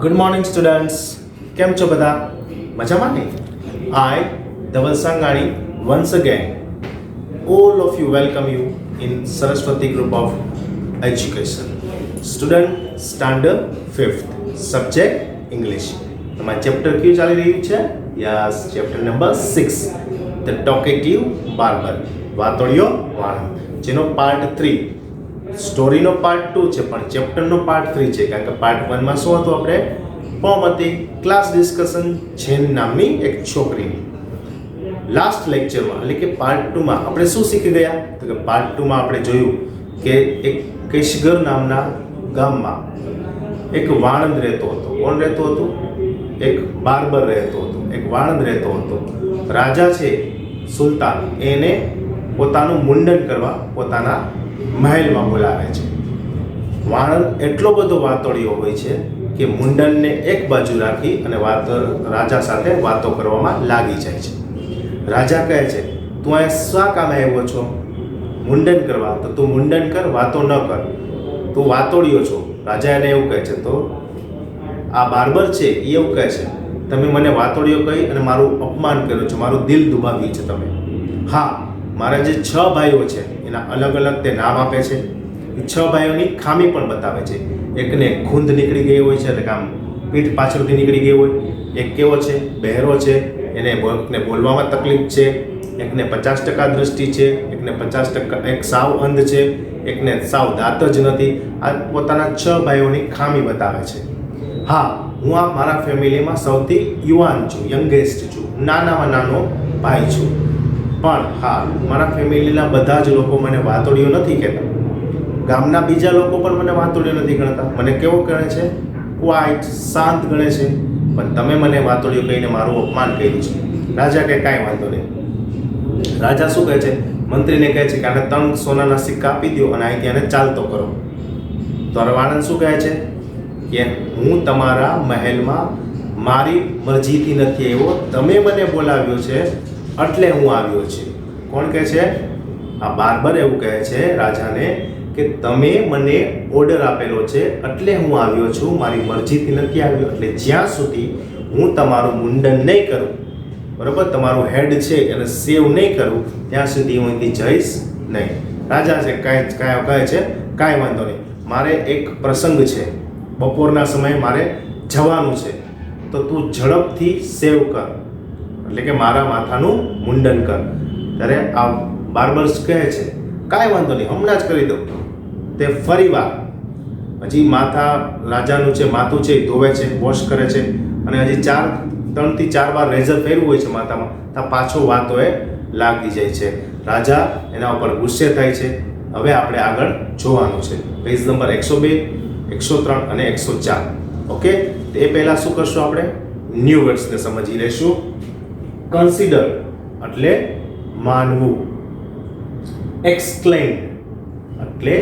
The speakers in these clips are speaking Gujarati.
ગુડ મોર્નિંગ સ્ટુડન્ટ્સ, કેમ છો બધા? મજામાં ને? I Dhaval Sanghani once again all of you welcome you in Saraswati group of education. Student standard 5th subject English. તમારું ચેપ્ટર કયું ચાલી રહ્યું છે? Yes, chapter number 6 The Talkative Barber, વાતોડિયો વાળો, જેનો પાર્ટ 3 સ્ટોરીનો પાર્ટ 2 છે, પણ ચેપ્ટરનો પાર્ટ 3 છે. કારણ કે પાર્ટ 1 માં શું હતું? આપણે પોમ હતી, ક્લાસ ડિસ્કશન જેન નામની એક છોકરીની. લાસ્ટ લેક્ચરમાં એટલે કે પાર્ટ 2 માં આપણે શું શીખી ગયા? તો કે પાર્ટ 2 માં આપણે જોયું કે એક કેશગર નામના ગામમાં એક વાણંદ રહેતો હતો. કોણ રહેતો હતો? એક બાર્બર રહેતો હતો, એક વાણંદ રહેતો હતો. રાજા છે સુલતાન, એને પોતાનું મુંડન કરવા પોતાના મહેલમાં બોલાવે છે. વાણંદ એટલો બધો વાતોડિયો હોય છે કે મુંડનને એક બાજુ રાખી અને રાજા સાથે વાતો કરવામાં લાગી જાય છે. રાજા કહે છે, તું અહીંયા શા કામે આવ્યો છો? મુંડન કરવા. તો તું મુંડન કર, વાતો ન કર, તું વાતોડિયો છો. રાજા એને એવું કહે છે. તો આ બાર્બર છે એ એવું કહે છે, તમે મને વાતોડિયો કહી અને મારું અપમાન કર્યું છે, મારું દિલ દુભાવ્યું છે તમે. હા, મારા જે 6 ભાઈઓ છે એના અલગ અલગ તે નામ આપે છે. એ 6 ભાઈઓની ખામી પણ બતાવે છે. એકને ખૂંદ નીકળી ગઈ હોય છે, એટલે કે આમ પીઠ પાછળથી નીકળી ગઈ હોય. એક કેવો છે? બહેરો છે, એને બોલવામાં તકલીફ છે. એકને 50% દૃષ્ટિ છે, એકને 50%, એક સાવ અંધ છે, એકને સાવ દાંત જ નથી. આ પોતાના 6 ભાઈઓની ખામી બતાવે છે. હા, હું આ મારા ફેમિલીમાં સૌથી યુવાન છું, યંગેસ્ટ છું, નાનામાં નાનો ભાઈ છું. પણ હા, મારા ફેમિલીના બધા જ લોકો મને વાતોડિયો નથી કહેતા. ગામના બીજા લોકો પણ મને વાતોડિયો નથી ગણતા. મને કેવો ગણે છે? ક્વાઇટ, શાંત ગણે છે. પણ તમે મને વાતોડિયો કહીને મારું અપમાન કર્યું છે. રાજા કહે, કાંઈ વાંધો નહીં. રાજા શું કહે છે? મંત્રીને કહે છે કે આને 3 સોનાના સિક્કા આપી દો અને અહીંથી આને ચાલતો કરો. તો વાણંદ શું કહે છે કે હું તમારા મહેલમાં મારી મરજીથી નથી આવ્યો, તમે મને બોલાવ્યો છે એટલે હું આવ્યો છું. કોણ કહે છે? આ બાર્બર એવું કહે છે રાજાને કે તમે મને ઓર્ડર આપેલો છે એટલે હું આવ્યો છું, મારી મરજીથી નથી આવ્યો. એટલે જ્યાં સુધી હું તમારું મુંડન નહીં કરું, બરાબર, તમારું હેડ છે એને સેવ નહીં કરું, ત્યાં સુધી હું અહીંથી જઈશ નહીં. રાજા છે કહે છે, કાંઈ વાંધો નહીં, મારે એક પ્રસંગ છે, બપોરના સમયે મારે જવાનું છે, તો તું ઝડપથી સેવ કર, એટલે કે મારા માથાનું મુંડન કર. ત્યારે આ બાર્બર્સ કહે છે, કાંઈ વાંધો નહીં, હમણાં જ કરી દઉં. તે ફરીવાર હજી માથા રાજાનું છે માથું છે એ ધોવે છે, વોશ કરે છે, અને હજી 3 થી 4 વાર રેઝર ફેરવું હોય છે માથામાં, ત્યાં પાછો વાતો એ લાગી જાય છે. રાજા એના ઉપર ગુસ્સે થાય છે. હવે આપણે આગળ જોવાનું છે પેજ નંબર 102, 103 અને 104. ઓકે, તો એ પહેલાં શું કરશું? આપણે ન્યૂ વર્ડ્સને સમજી લઈશું. કન્સિડર એટલે માનવું, એક્સપ્લેન એટલે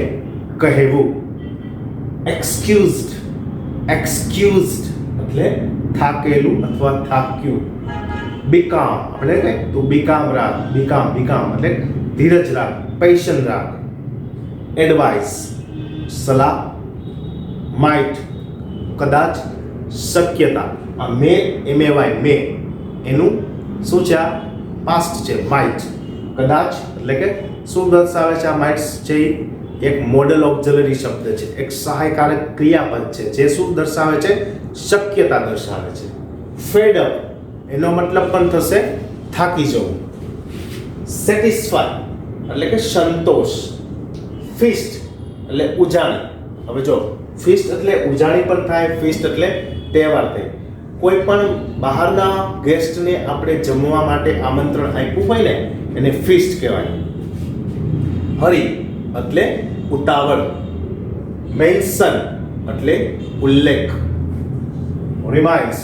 કહેવું, એક્સક્યુઝડ એટલે થાકેલું અથવા થાક્યું, બીકામ એટલે કે તું બીકામ રાખ, બીકામ એટલે ધીરજ રાખ, પેશન રાખ, એડવાઇસ સલાહ, માઇટ કદાચ, શક્યતા. આ મે એમએવાય મે એનું શું છે? આ પાસ્ટ છે, માઇટ. કદાચ એટલે કે શું દર્શાવે છે? આ માઇટ્સ છે એક મોડલ ઓક્ઝિલરી શબ્દ છે, એક સહાયકારક ક્રિયાપદ છે, જે શું દર્શાવે છે? શક્યતા દર્શાવે છે. ફેડ અપ એનો મતલબ પણ થશે થાકી જવું. સેટિસ્ફાય એટલે કે સંતોષ. ફીસ્ટ એટલે ઉજાણી. હવે જો, ફીસ્ટ એટલે ઉજાણી પણ થાય, ફીસ્ટ એટલે તહેવાર થાય. કોઈ પણ બહારના ગેસ્ટને આપણે જમવા માટે આમંત્રણ આપ્યું હોય ને, એને ફીસ્ટ કહેવાય. હરી એટલે ઉતાવળ. મેન્શન એટલે ઉલ્લેખ. રિમાઇન્ડ્સ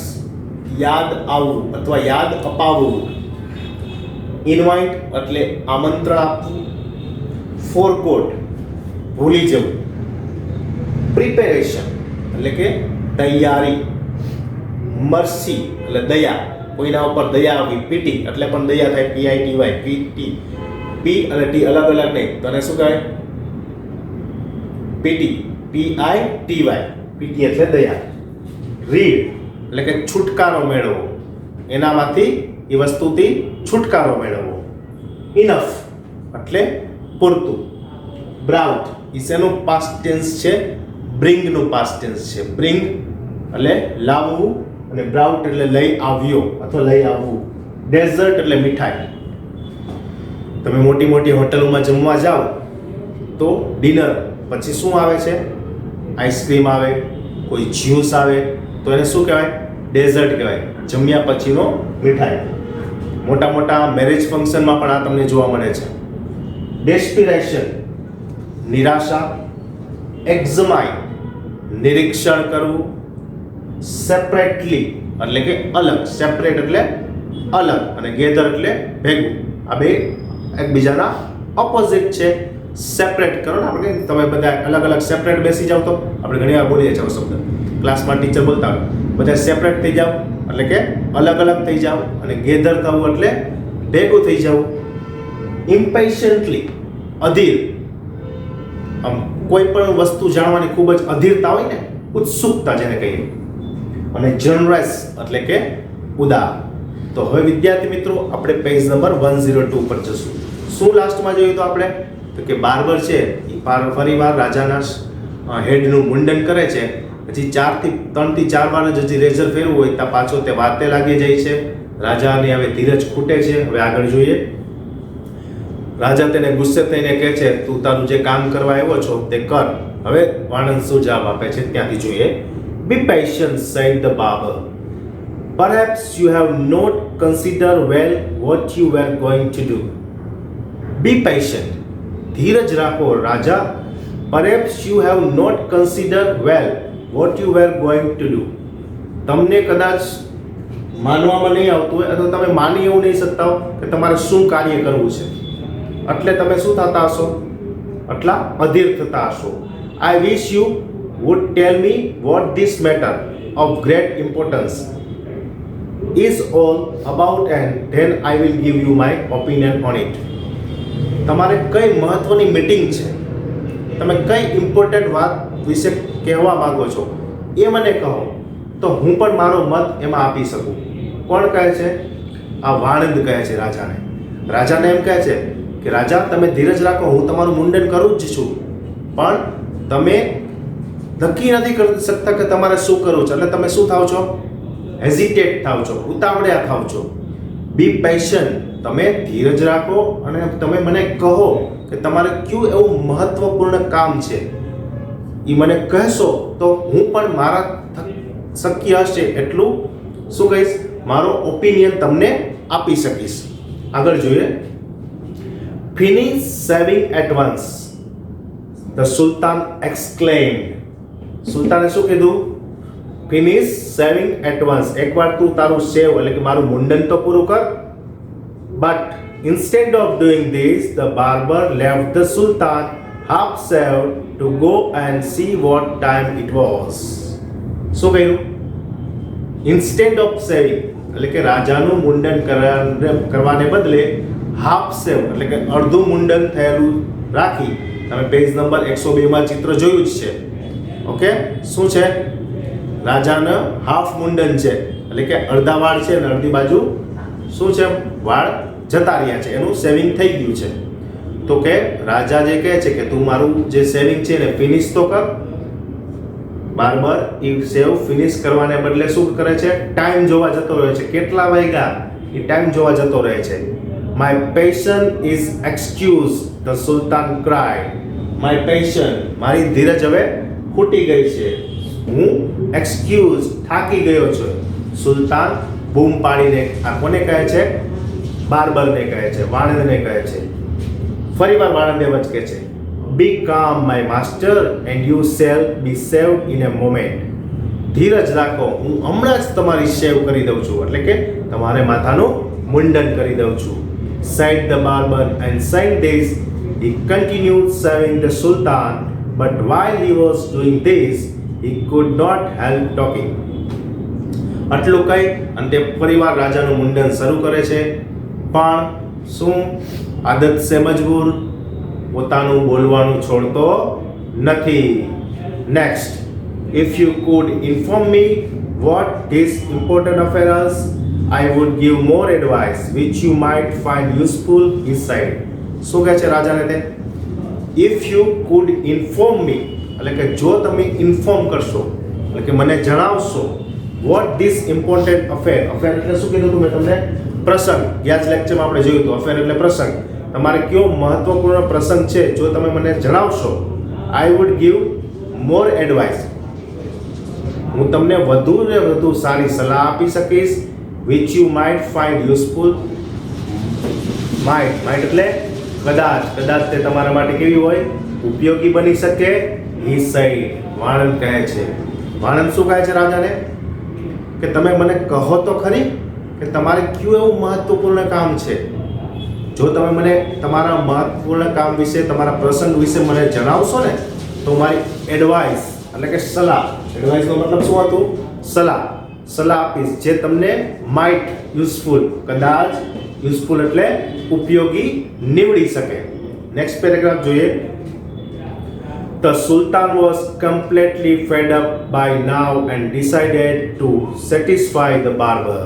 યાદ આવવું અથવા યાદ અપાવવું. ઇન્વાઇટ એટલે આમંત્રણ આપવું. ફોરગોટ ભૂલી જવું. પ્રિપેરેશન એટલે કે તૈયારી. મર્સી એટલે દયા, કોઈના ઉપર દયા આવી. પીટી એટલે પણ દયા થાય, PITY, પીટી. પી અને ટી અલગ અલગ નહીં, તો એને શું કહેવાય? પીટી, PITY, પીટી એટલે દયા. રીડ એટલે કે છુટકારો મેળવવો, એનામાંથી એ વસ્તુથી છુટકારો મેળવવો. ઇનફ એટલે પૂરતું. બ્રાઉટ એ શેનું પાસ્ટ ટેન્સ છે? બ્રિંગનું પાસ્ટ ટેન્સ છે. બ્રિંગ એટલે લાવવું અને બ્રાઉટ એટલે લઈ આવ્યો અથવા લઈ આવવું. ડેઝર્ટ એટલે મીઠાઈ. તમે મોટી મોટી હોટલોમાં જમવા જાઓ તો ડિનર પછી શું આવે છે? આઈસ્ક્રીમ આવે, કોઈ જ્યુસ આવે, તો એને શું કહેવાય? ડેઝર્ટ કહેવાય. જમ્યા પછીનો મીઠાઈ. મોટા મોટા મેરેજ ફંક્શનમાં પણ આ તમને જોવા મળે છે. ડેસ્પિરેશન નિરાશા. એક્ઝમાઇન નિરીક્ષણ કરવું. સેપરેટલી એટલે કે અલગ. સેપરેટ એટલે અલગ અને ગેધર એટલે ભેગું. આ બે એકબીજાના ઓપોઝિટ છે. સેપરેટ કરો ને આપણે, તમે બધા અલગ અલગ સેપરેટ બેસી જાઓ તો આપણે ઘણી વાર બોલીએ છીએ શબ્દ ક્લાસમાં ટીચર બોલતા હોય બધા સેપરેટ થઈ જાઓ એટલે કે અલગ અલગ થઈ જાઓ, અને ગેધર થવું એટલે ભેગું થઈ જવું. ઇમ્પેશન્ટલી અધીર. આમ કોઈ પણ વસ્તુ જાણવાની ખૂબ જ અધીરતા હોય ને, ઉત્સુકતા જેને કહીએ. અને જનરસ એટલે કે ઉદાર. તો હવે વિદ્યાર્થી મિત્રો આપણે પેજ નંબર 102 પર જશું. શું લાસ્ટમાં જોયું તો આપણે તો કે બાર્બર છે એ ફરીવાર રાજાના હેડનું મુંડન કરે છે. પછી 3 થી 4 વાર જ હજી રેઝર ફેરવું હોય ત્યાં પાછો તે વાતે લાગી જાય છે. રાજાને હવે ધીરજ ખૂટે છે. હવે આગળ જોઈએ. રાજા તેને ગુસ્સે થઈને કહે છે, તું તારું જે કામ કરવા આવ્યો છો તે કર. હવે વાણંદ શું જવાબ આપે છે ત્યાંથી જોઈએ. Be patient, said the barber. Perhaps you have not considered well what you were going to do. Be patient. ધીરજ રાખો રાજા. Perhaps you have not considered well what you were going to do. તમને કદાચ માનવામાં નહીં આવતું હોય અથવા તમે માની એવું નહીં શકતા હો કે તમારે શું કાર્ય કરવું છે, એટલે તમે શું થતા હશો? એટલા અધીર થતા હશો. I wish you would tell me what this matter of great importance is all about, and then I will give you my opinion on it. તમારે કઈ મહત્વની મીટિંગ છે, તમે કઈ ઇમ્પોર્ટન્ટ વાત વિશે કહેવા માંગો છો એ મને કહો, તો હું પણ મારો મત એમાં આપી શકું. કોણ કહે છે? આ વાણંદ કહે છે રાજાને. રાજાને એમ કહે છે કે રાજા તમે ધીરજ રાખો, હું તમારું મુંડન કરું જ છું, પણ તમે નક્કી નથી કરી શકતા કે તમારે શું કરવું છે, એટલે તમે શું થાવ છો? હેઝિટેટ થાવ છો, ઉતાવળ્યા થાવ છો. બી પેશન્ટ, તમે ધીરજ રાખો અને તમે મને કહો કે તમારે કયું એવું મહત્વપૂર્ણ કામ છે, એ મને કહેશો તો હું પણ મારા શક્ય હશે એટલું શું કહીશ, મારો ઓપિનિયન તમને આપી શકીશ. આગળ જોઈએ. Finish shaving at once, the sultan exclaimed. સુલતાને શું કીધું? ફિનિશ સેવિંગ એટ વન્સ, એકવાર તું તારું સેવ એટલે કે મારું મુંડન તો પૂરું કર. But instead of doing this the barber left the Sultan half shaved to go and see what time it was. શું કહ્યું? ઇન્સ્ટેડ ઓફ સેવિંગ એટલે કે રાજાનું મુંડન કરવાને બદલે હાફ સેવ એટલે કે અડધું મુંડન થયેલું રાખી. તમે પેજ નંબર 102 માં ચિત્ર જોયું જ છે. ઓકે, શું છે? રાજાને હાફ મુંડન છે એટલે કે અડધા વાળ છે અને અડધી બાજુ શું છે? વાળ જતા રહ્યા છે, એનું સેવિંગ થઈ ગયું છે. તો કે રાજા જે કહે છે કે તું મારું જે સેવિંગ છે ને ફિનિશ તો કર. બાર્બર એ સેવ ફિનિશ કરવાને બદલે શું કરે છે? ટાઈમ જોવા જતો રહે છે. કેટલા વાગ્યા એ ટાઈમ જોવા જતો રહે છે. My patience is excuse, the Sultan cried. My patience, મારી ધીરજ હવે ખૂટી ગઈ છે, હું એક્સક્યુઝ થાકી ગયો છું. સુલતાન બૂમ પાડીને આ કોને કહે છે? બાર્બરને કહે છે, વાણંદને કહે છે. ફરીવાર વાણંદે વચકે છે. Be calm my master and you shall be saved in a moment. ધીરજ રાખો, હું હમણાં જ તમારી સેવ કરી દઉં છું, એટલે કે તમારે માથાનું મુંડન કરી દઉં છું. said the barber, and saying this he continued shaving the sultan, but while he was doing this he could not help talking. આટલું કહી અને તે ફરીવાર રાજાનું મુંડન શરૂ કરે છે, પણ શું આદત સે મજબૂર પોતાનું બોલવાનું છોડતો નથી. Next, if you could inform me what this important affairs I would give more advice which you might find useful, he said. શું કહે છે રાજાને તે? If you could inform me, એટલે કે જો તમે ઇન્ફોર્મ કરશો, એટલે કે મને જણાવશો, what this important affair એટલે શું કીધું હતું મેં તમને? પ્રસંગ. ગયા જ લેક્ચરમાં આપણે જોયું હતું અફેર એટલે પ્રસંગ. તમારે કયો મહત્વપૂર્ણ પ્રસંગ છે જો તમે મને જણાવશો, I would give more advice, હું તમને વધુ ને વધુ સારી સલાહ આપી શકીશ, which you might find useful. might એટલે કદાચ તે તમારા માટે કેવી હોય? ઉપયોગી બની શકે. he said, વાણંદ કહે છે. વાણંદ શું કહે છે રાજાને? કે તમે મને કહો તો ખરી કે તમારે કયું એવું મહત્વપૂર્ણ કામ છે. જો તમે મને તમારા મહત્વપૂર્ણ કામ વિશે, તમારા પ્રસંગ વિશે મને જણાવશો ને, તો મારી એડવાઇસ એટલે કે સલાહ, એડવાઇસનો મતલબ શું હતું? સલાહ આપીશ જે તમને માઇટ યુઝફુલ, કદાચ યુઝફુલ એટલે ઉપયોગી નીવડી શકે. નેક્સ્ટ પેરેગ્રાફ જોઈએ. The Sultan was completely fed up by now and decided to satisfy the barber.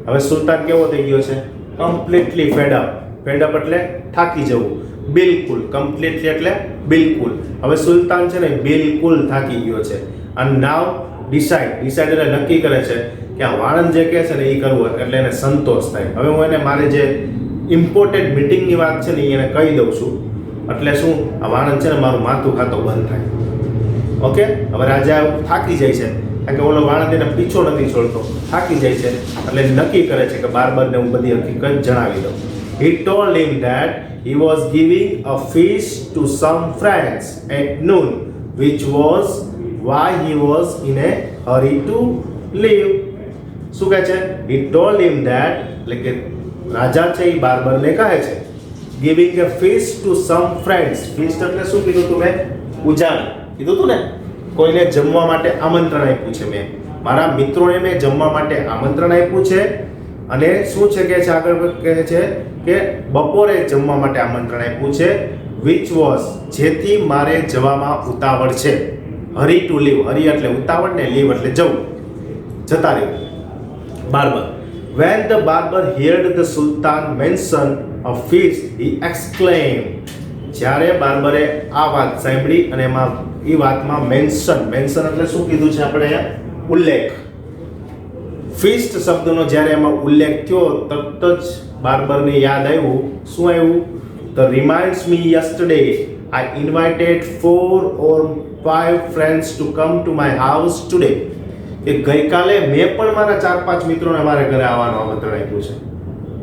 હવે સુલતાન કેવો થઈ ગયો છે? કમ્પ્લીટલી ફેડ અપ એટલે થાકી જવું. બિલકુલ, કમ્પ્લીટલી એટલે બિલકુલ. હવે સુલતાન છે ને બિલકુલ થાકી ગયો છે. અને નાવ ડિસાઇડ એટલે નક્કી કરે છે કે આ વાણંદ જે કહે છે ને એ કરવું, એટલે એને સંતોષ થાય. હવે હું એને મારે જે ઇમ્પોર્ટન્ટ મિટિંગની વાત છે ને એને કહી દઉં છું, એટલે શું આ વાણંદ છે ને મારું માથું ખાતો બંધ થાય. ઓકે, હવે રાજા થાકી જાય છે કારણ કે ઓલો વાણંદ એને પીછો નથી છોડતો, થાકી જાય છે એટલે નક્કી કરે છે કે બારબરને હું બધી હકીકત જણાવી દઉં. He told him that he was giving a feast to some friends at noon, which was why he was in a hurry to leave. શું કહે છે? He told him that, એટલે કે રાજા છે એ બારબરને કહે છે giving a feast to some friends. feast એટલે શું કીધું તું મેં? ઉજાણી કીધું તું ને. કોઈને જમવા માટે આમંત્રણ આપ્યું છે મેં, મારા મિત્રોને મેં જમવા માટે આમંત્રણ આપ્યું છે. અને શું છે કે આગળ કહે છે કે બપોરે જમવા માટે આમંત્રણ આપ્યું છે, which was જેથી મારે જવામાં ઉતાવળ છે. હરી ટુ લીવ, હરી એટલે ઉતાવળ ને લીવ એટલે જવું, જતા રહેવું. Barber. When the barber heard the Sultan mention a feast, he exclaimed. જ્યારે બાર્બરે આ વાત સાંભળી અને એમાં એ વાતમાં મેન્શન એટલે શું કીધું છે આપણે અહીંયા? ઉલ્લેખ. ફીસ્ટ શબ્દનો જ્યારે એમાં ઉલ્લેખ થયો તરત જ બાર્બરને યાદ આવ્યું. શું આવ્યું? The reminds me yesterday I invited 4 or 5 friends to come to my house today. કે ગઈકાલે મેં પણ મારા 4-5 મિત્રોને મારા ઘરે આવવાનું આમંત્રણ આપ્યું છે.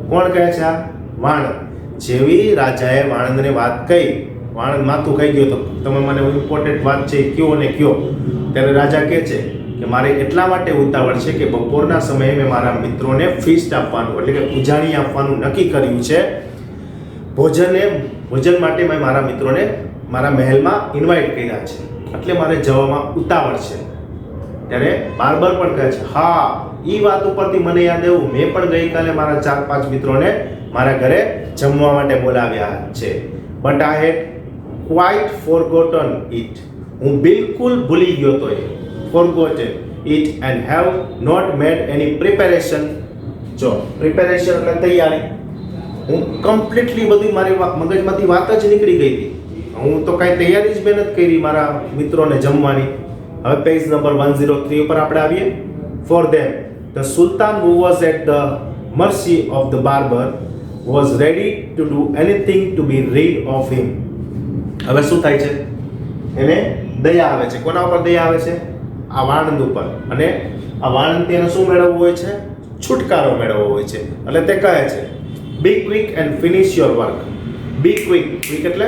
કોણ કહે છે? આ વાણંદ. જેવી રાજાએ વાણંદને વાત કહી, વાણંદ માથું ખાઈ ગયો તો તમે મને ઇમ્પોર્ટન્ટ વાત છે કયો ને કયો, ત્યારે રાજા કહે છે કે મારે એટલા માટે ઉતાવળ છે કે બપોરના સમયે મેં મારા મિત્રોને ફીસ્ટ આપવાનું એટલે કે ઉજાણી આપવાનું નક્કી કર્યું છે. ભોજન માટે મેં મારા મિત્રોને મારા મહેલમાં ઇન્વાઇટ કર્યા છે, એટલે મારે જવામાં ઉતાવળ છે. ત્યારે બાર્બર પણ કહે છે હા, એ વાત ઉપરથી મને યાદ આવ્યું, મેં પણ ગઈકાલે મારા 4-5 મિત્રોને મારા ઘરે જમવા માટે બોલાવ્યા છે. But I had quite forgotten it. હું બિલકુલ ભૂલી ગયો તો એ. forgotten it and have not made any preparation. જો પ્રિપેરેશન એટલે તૈયારી, હું કમ્પ્લીટલી બધી મારી મગજમાંથી વાત જ નીકળી ગઈ હતી. હું તો કાંઈ તૈયારી જ મહેનત કરી મારા મિત્રોને જમવાની. હવે પેજ નંબર 103 ઉપર આપણે આવીએ. For them the Sultan who was at the mercy of the barber was ready to do anything to be rid of him. હવે શું થાય છે? એને દયા આવે છે. કોના ઉપર દયા આવે છે? આ વાણંદ ઉપર. અને આ વાણંદથી એને શું મેળવવું હોય છે? છુટકારો મેળવવો હોય છે. એટલે તે કહે છે be quick and finish your work. Be quick એટલે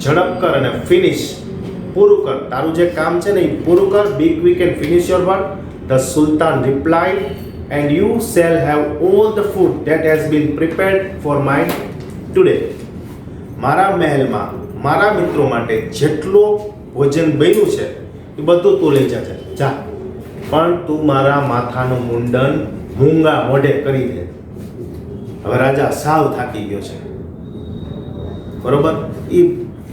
ઝડપ કર અને ફિનિશ પૂરું કર, તારું જે કામ છે ને એ પૂરું કર. Be quick and finish your work. The sultan replied and you shall have all the food that has been prepared for my today. મારા મહેલમાં મારા મિત્રો માટે જેટલો ભોજન બન્યું છે એ બધું તું લઈ જા, પણ તું મારા માથાનું મુંડન મૂંગા મોઢે કરી દે. હવે રાજા સાવ થાકી ગયો છે, બરોબર. એ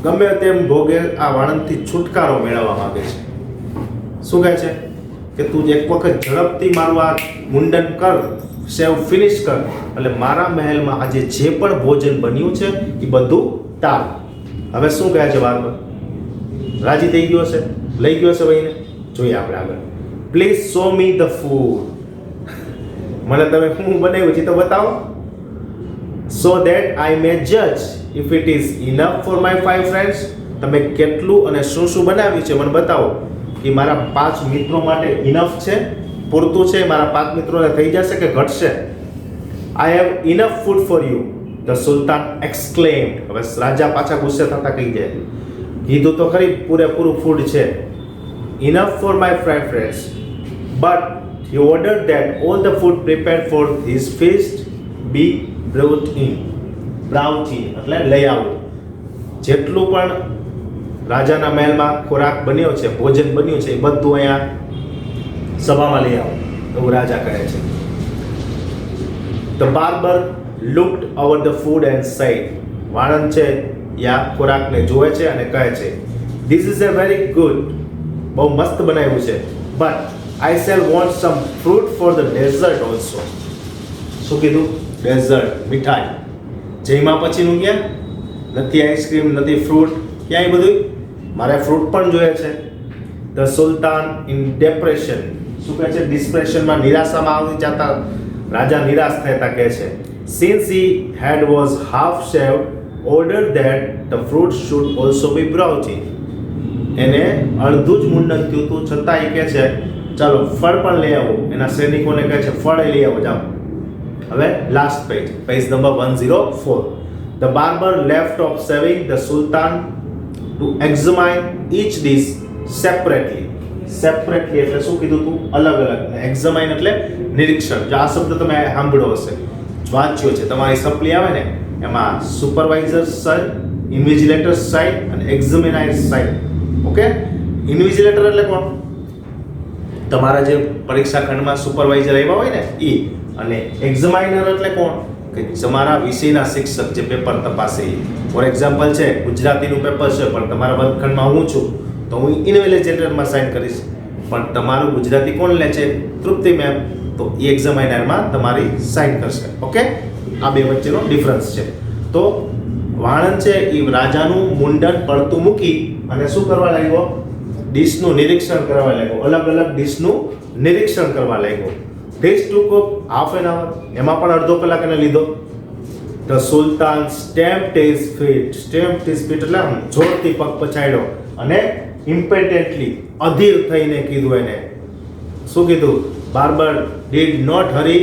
ગમે તેમ ભોગે આ વાણંદથી છુટકારો મેળવવા માંગે છે. શું કહે છે? કે તું એક વખત ઝડપથી મારું આ મુંડન કર, સેવ ફિનિશ કર, એટલે મારા મહેલમાં આજે જે પણ ભોજન બન્યું છે એ બધું ટાળ. હવે શું કહે છે બાર્બર? રાજી થઈ ગયો છે, લઈ ગયો છે ભાઈને? જોઈએ આપણે આગળ. Please show me the food. મને તમે શું બનાવ્યું છે તો બતાવો. સો ધેટ આઈ મે જજ if it is enough for my 5 friends. તમે કેટલું અને શું શું બનાવ્યું છે મને બતાવો કે મારા 5 મિત્રો માટે ઇનફ છે, પૂરતું છે, મારા 5 મિત્રોને થઈ જશે કે ઘટશે. I have enough food for you, the sultan exclaimed. હવે રાજા પાછા ગુસ્સે થતા કહી જાય, કીધું તો ખરી પૂરેપૂરું ફૂડ છે, enough for my 5 friends, but he ordered that all the food prepared for his feast be brought in. brought in એટલે લઈ આવો. જેટલું પણ રાજાના મહેલમાં ખોરાક બન્યો છે, ભોજન બન્યું છે, એ બધું અહીંયા સભામાં લઈ આવો, એવું રાજા કહે છે. The barber looked over the food and said, વાણંદ છે યા ખોરાકને જોવે છે અને કહે છે, this is a very good, બહુ મસ્ત બનાવ્યું છે, but I shall want some fruit for the dessert also. શું કીધું? ડેઝર્ટ, મીઠાઈ. જઈમાં પછીનું ક્યાં? નથી આઈસ્ક્રીમ, નથી ફ્રૂટ, ક્યાંય બધું મારે ફ્રૂટ પણ જોઈએ છે. ધ સુલતાન ઇન ડિપ્રેશન, શું કહે છે? ડિસ્પ્રેશનમાં, નિરાશામાં આવી જતા રાજા નિરાશ થતા કહે છે, since he had was half shaved, ordered that the fruit should also be brought in. એને અડધું જ મુંડન થયું હતું, છતાં એ કહે છે ચાલો ફળ પણ લઈ આવો. એના સૈનિકોને કહે છે ફળ લઈ આવો, જાઓ. હવે last page, page number 104. The barber left off shaving the sultan to examine each dish separately. Separately એટલે શું કીધું તું? અલગ અલગ. એક્ઝામાઇન એટલે નિરીક્ષણ. જો આ શબ્દ તમે સાંભળ્યો હશે, વાંચ્યો છે, તમારી સપ્લી આવે ને એમાં સુપરવાઇઝર સાઇડ, ઇન્વિજિલેટર સાઇડ અને એક્ઝામિનાર સાઇડ. ઓકે, ઇન્વિજિલેટર એટલે કોણ? તમારા જે પરીક્ષા ખંડમાં સુપરવાઇઝર આવ્યા હોય ને એ. અને એક્ઝામાઇનર એટલે કોણ? કે તમારા વિષયના શિક્ષક જે પેપર તપાસે. ફોર એક્ઝામ્પલ છે ગુજરાતીનું પેપર છે, પણ તમારા વર્ગખંડમાં હું છું તો હું ઇન્વિજિલેટરમાં સાઇન કરીશ, પણ તમારું ગુજરાતી કોણ લે છે? તૃપ્તિ મેમ. તો એ એક્ઝામાઇનરમાં તમારી સાઇન કરશે. ઓકે, આ બે વચ્ચેનો ડિફરન્સ છે. તો વાણંદ છે એ રાજાનું મુંડન પડતું મૂકી અને શું કરવા લાગ્યો? ડિશનું નિરીક્ષણ કરવા લાગ્યો. અલગ અલગ ડિશનું નિરીક્ષણ કરવા લાગ્યો. This took up half an hour. એમાં પણ અડધો કલાક એને લીધો. The Sultan stamped his feet. Stamped his feet એટલે જોરથી પગ પછાડ્યો અને impatiently, અધીર થઈને કીધું એને. શું કીધું? Barber did not hurry.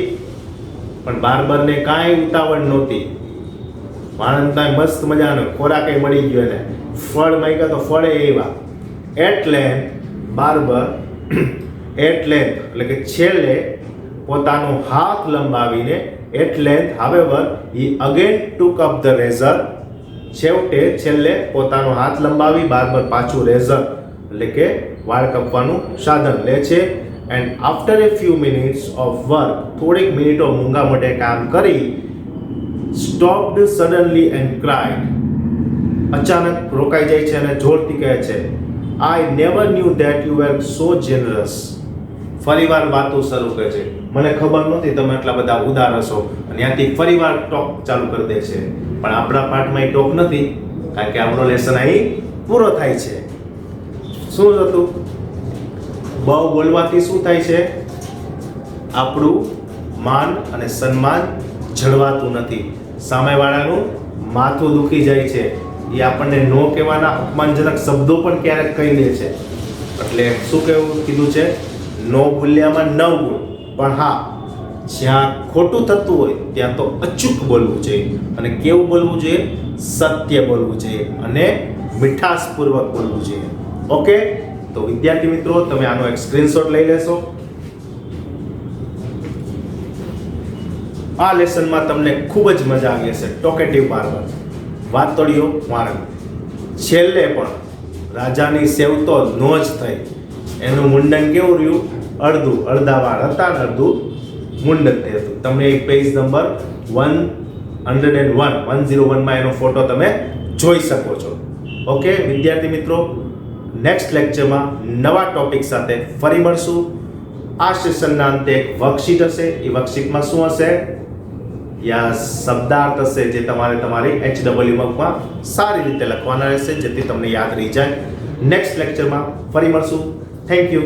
પણ બાર્બરને કાંઈ ઉતાવળ નહોતી. વાણંદના મસ્ત મજાનો ખોરાક મળી ગયો એને. ફળ માંગ્યા તો ફળે એવા. At length, barber at length એટલે કે છેલ્લે પોતાનો હાથ લંબાવીને, at length however he again took up the razor. છેલ્લે પોતાનો હાથ લંબાવી બાર્બર પાછું રેઝર એટલે કે વાળ કાપવાનું સાધન લે છે. and after a few minutes of work, થોડીક મિનિટો મૂંગા મોઢે કામ કરી, stopped suddenly and cried. અચાનક રોકાઈ જાય છે અને જોરથી કહે છે, I never knew that you were so generous. ફરીવાર વાતો શરૂ કરે છે, મને ખબર નહોતી તમે એટલા બધા ઉદાર હશો. અને ત્યાંથી ફરીવાર ટોક ચાલુ કરી દે છે. પણ આપણા પાઠમાં એ ટોક નથી, કારણ કે આપણો લેસન અહીં પૂરો થાય છે. શું હતું? બહુ બોલવાથી શું થાય છે? આપણું માન અને સન્માન જળવાતું નથી. સામેવાળાનું માથું દુખી જાય છે. એ આપણને નો કહેવાના અપમાનજનક શબ્દો પણ ક્યારેક કહી દે છે. એટલે શું કહેવું કીધું છે? નો બોલ્યામાં 9 ગુણ. પણ હા, જ્યાં ખોટું થતું હોય ત્યાં તો અચૂક બોલવું જોઈએ. અને કેવું બોલવું જોઈએ? સત્ય બોલવું જોઈએ અને મીઠાશપૂર્વક બોલવું જોઈએ. ઓકે, તો વિદ્યાર્થી મિત્રો, તમે આનો એક સ્ક્રીનશોટ લઈ લેશો. આ લેસનમાં તમને ખૂબ જ મજા આવી હશે. ટોકેટિવ બાર્બર, વાતોડિયો વાણંદ. છેલ્લે પણ રાજાની સેવ તો નો જ થઈ. એનું મુંડન કેવું રહ્યું? અડધું, અડધા વાળ હતા ને અડધું મુંડન થયું હતું. તમને એક પેજ નંબર 101 એનો ફોટો તમે જોઈ શકો છો. ઓકે વિદ્યાર્થી મિત્રો, નેક્સ્ટ લેક્ચરમાં નવા ટોપિક સાથે ફરી મળશું. આ સેશનના અંતે એક વર્કશીટ હશે. એ વર્કશીટમાં શું હશે? યસ, શબ્દાર્થ હશે, જે તમારે તમારી HW માં સારી રીતે લખવાના રહેશે, જેથી તમને યાદ રહી જાય. નેક્સ્ટ લેક્ચરમાં ફરી મળશું. Thank you.